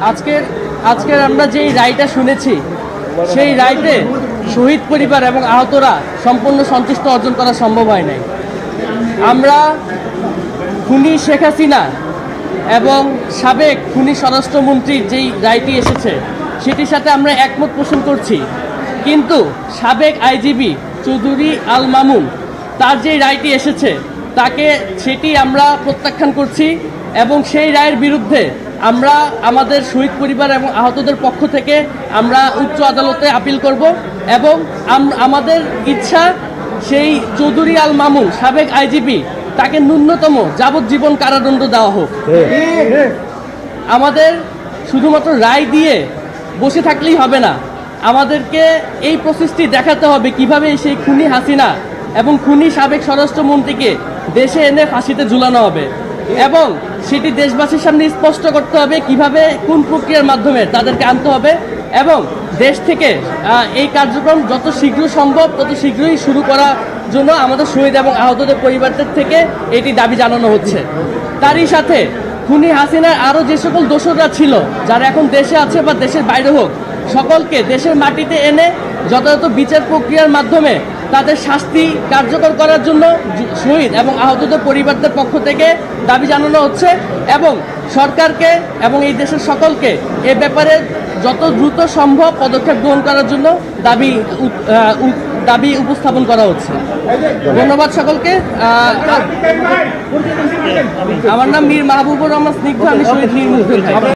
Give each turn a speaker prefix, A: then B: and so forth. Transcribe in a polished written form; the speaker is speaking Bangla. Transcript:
A: আজকের আমরা যেই রায়টা শুনেছি সেই রায়তে শহীদ পরিবার এবং আহতরা সম্পূর্ণ সন্তুষ্ট অর্জন করা সম্ভব হয় নাই। আমরা খুনি শেখ হাসিনা এবং সাবেক খুনি স্বরাষ্ট্রমন্ত্রীর যেই রায়টি এসেছে সেটির সাথে আমরা একমত পোষণ করছি, কিন্তু সাবেক আইজিপি চৌধুরী আল মামুন তার যে রায়টি এসেছে সেটি আমরা প্রত্যাখ্যান করছি এবং সেই রায়ের বিরুদ্ধে আমরা আমাদের শহীদ পরিবার এবং আহতদের পক্ষ থেকে আমরা উচ্চ আদালতে আপিল করব এবং আমাদের ইচ্ছা সেই চৌধুরী আল মামুন সাবেক আইজিপি তাকে ন্যূনতম যাবজ্জীবন কারাদণ্ড দেওয়া হোক। আমাদের শুধুমাত্র রায় দিয়ে বসে থাকলেই হবে না, আমাদেরকে এই প্রসেসটি দেখাতে হবে কিভাবে সেই খুনি হাসিনা এবং খুনি সাবেক স্বরাষ্ট্রমন্ত্রীকে দেশে এনে ফাঁসিতে ঝুলানো হবে এবং সেটি দেশবাসীর সামনে স্পষ্ট করতে হবে কিভাবে কোন প্রক্রিয়ার মাধ্যমে তাদেরকে আনতে হবে এবং দেশ থেকে এই কার্যক্রম যত শীঘ্র সম্ভব তত শীঘ্রই শুরু করার জন্য আমাদের শহীদ এবং আহতদের পরিবারদের থেকে এটি দাবি জানানো হচ্ছে। তারই সাথে খুনি হাসিনার আরও যে সকল দোসররা ছিল যারা এখন দেশে আছে বা দেশের বাইরে হোক, সকলকে দেশের মাটিতে এনে যথাযথ বিচার প্রক্রিয়ার মাধ্যমে তাদের শাস্তি কার্যকর করার জন্য শহীদ এবং আহতদের পরিবারদের পক্ষ থেকে দাবি জানানো হচ্ছে এবং সরকারকে এবং এই দেশের সকলকে এ ব্যাপারে যত দ্রুত সম্ভব পদক্ষেপ গ্রহণ করার জন্য দাবি উপস্থাপন করা হচ্ছে। ধন্যবাদ সকলকে। আমার নাম মীর মাহবুবুর রহমান স্নিগ্ধ, আমি শহীদ নির্মুগ্ধ।